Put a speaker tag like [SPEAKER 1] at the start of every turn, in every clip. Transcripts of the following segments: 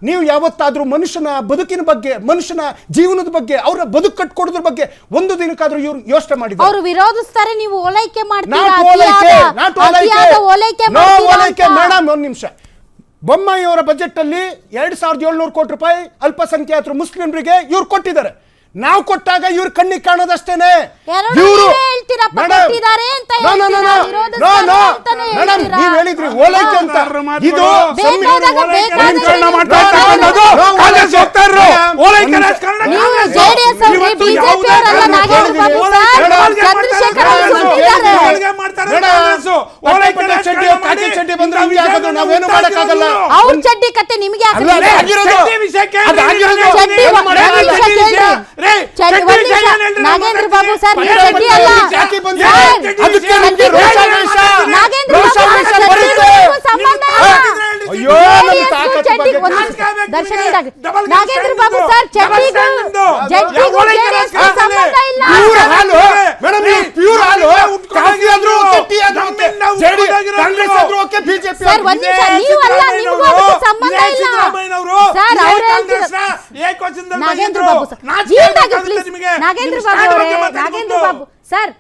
[SPEAKER 1] ನೀವು ಯಾವತ್ತಾದ್ರೂ ಮನುಷ್ಯನ ಬದುಕಿನ ಬಗ್ಗೆ, ಮನುಷ್ಯನ ಜೀವನದ ಬಗ್ಗೆ, ಅವರ ಬದುಕು ಕಟ್ಕೊಡೋದ್ರ ಬಗ್ಗೆ ಒಂದು ದಿನಕ್ಕಾದ್ರೂ ಇವ್ರು ಯೋಚನೆ ಮಾಡಿದ್ರು?
[SPEAKER 2] ಅವರು ವಿರೋಧಿಸ್ತಾರೆ, ನೀವು ಓಲೈಕೆ ಮಾಡ್ತೀರಾ?
[SPEAKER 1] ಮೇಡಮ್ ಒಂದ್ ನಿಮಿಷ. ಬೊಮ್ಮಾಯಿಯವರ ಬಜೆಟ್ ಅಲ್ಲಿ 2700 ಕೋಟಿ ರೂಪಾಯಿ ಅಲ್ಪಸಂಖ್ಯಾತರು ಮುಸ್ಲಿಮರಿಗೆ ಇವ್ರು ಕೊಟ್ಟಿದ್ದಾರೆ. ನಾವು ಕೊಟ್ಟಾಗ ಇವ್ರ ಕಣ್ಣಿಗೆ ಕಾಣೋದಷ್ಟೇನೆ. ಇವರು ಮೇಡಮ್ ನೀವ್ ಹೇಳಿದ್ರಿ ಓಲೈಕೆ ಅಂತ. ಇದು ಚಡ್ಡಿ ಬಂದ್ರೆ ನಾವೇನು ಮಾಡಕ್ಕಾಗಲ್ಲ.
[SPEAKER 2] ಅವ್ರ ಚಡ್ಡಿ ಕತೆ ನಿಮ್ಗೆ Nagendra Babu sir, Nagendra Babu sir Nagendra Babu sir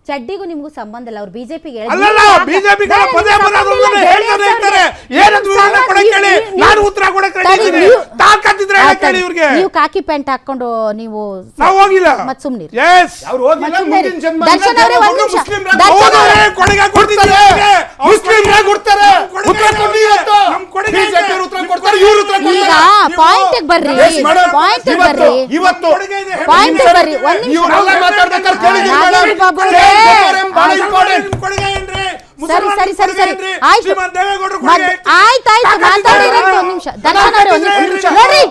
[SPEAKER 2] ಚಡ್ಡಿಗೂ ನಿಮ್ಗೂ ಸಂಬಂಧ ಇಲ್ಲ. ಅವ್ರು ಬಿಜೆಪಿಗೆ ನೀವು ಕಾಕಿ ಪ್ಯಾಂಟ್ ಹಾಕೊಂಡು ನೀವು ಮತ್ ಸುಮ್ನೆ ಪಾಯಿಂಟ್ ಬರ್ರಿ, ಸರಿ ಸರಿ ಸರಿ ಸರಿ ಆಯ್ತು ಆಯ್ತಾಯ್ತು ಮಾತಾಡಿರೋ ಒಂದು ನಿಮಿಷ. ದರ್ಶನ್ ಅವರೇ ಒಂದು ನಿಮಿಷ ನೋಡ್ರಿ,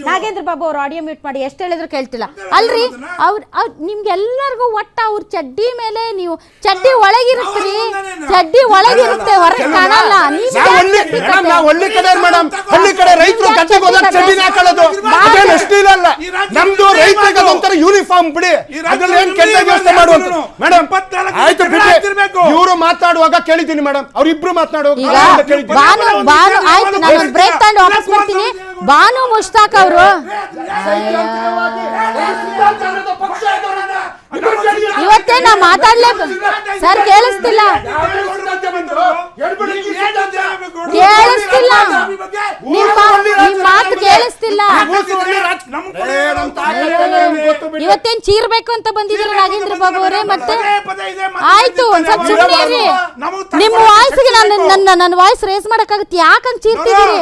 [SPEAKER 2] ನಾಗೇಂದ್ರ ಬಾಬು ಅವ್ರು ಆಡಿಯೋ ಮ್ಯೂಟ್ ಮಾಡಿ ಎಷ್ಟು ಹೇಳಿದ್ರು ಕೇಳ್ತಿಲ್ಲ ಅಲ್ರಿ. ನಿಮ್ಗೆಲ್ಲರಿಗೂ ಒಟ್ಟ ಅವ್ರ ಚಡ್ಡಿ ಮೇಲೆ ನೀವು ಚಡ್ಡಿ ಒಳಗಿರುತ್ತೀರಿ, ಚಡ್ಡಿ ಒಳಗಿರುತ್ತೆ ಹೊರಗೆ ಕಾಣಲ್ಲ.
[SPEAKER 1] ಹಳ್ಳಿ ಕಡೆ ಮೇಡಮ್, ಹಳ್ಳಿ ಕಡೆ ರೈತರು ಗದ್ದೆಗೆ ಹೋದಾಗ ಚಡ್ಡಿನ ಹಾಕೊಳ್ಳೋದು ಅಷ್ಟೇನಲ್ಲ. ನಮ್ದು ರೈತರಿಗೆ ಒಂಥರ ಯೂನಿಫಾರ್ಮ್ ಬಿಡಿ, ಅದ್ರಲ್ಲಿ ಏನ್ ಕೆಲಸ ವ್ಯವಸ್ಥೆ ಮಾಡುವಂತ ಮೇಡಮ್. ಆಯ್ತು ಬಿಡಿ, ಇವರು ಮಾತಾಡುವಾಗ ಕೇಳಿದ್ದೀನಿ ಮೇಡಮ್, ಅವ್ರಿಬ್ರು ಮಾತನಾಡುವಾಗ
[SPEAKER 2] ಆಯ್ತು. ನಾನು ಬ್ರೇಕ್ ತಗೊಂಡು ವಾಪಸ್ ಬರ್ತೀನಿ. ಬಾನು ಮುಷ್ತಾಕ್ ಅವರು ಇವತ್ತೇ ನಾ ಮಾತಾಡ್ಲೇ ಸರ್ ಕೇಳಿಸ್ತಿಲ್ಲ ನಿಮ್ ಮಾತು ಕೇಳಿಸ್ತಿಲ್ಲ. ಇವತ್ತೇನ್ ಚೀರ್ಬೇಕು ಅಂತ ಬಂದಿದ್ರು ನಾಗೇಂದ್ರ ಬಾಬು ಅವರೇ? ಮತ್ತೆ ಆಯ್ತು ಒಂದ್ ಸ್ವಲ್ಪ ಸುಮ್ಮನೆ ನಿಮ್ಮ ವಾಯ್ಸ್ಗೆ ನನ್ನ ವಾಯ್ಸ್ ರೇಸ್ ಮಾಡಕ್ಕಾಗತ್ತೆ, ಯಾಕಂತ ಚೀರ್ತಿದ್ದೀರಿ?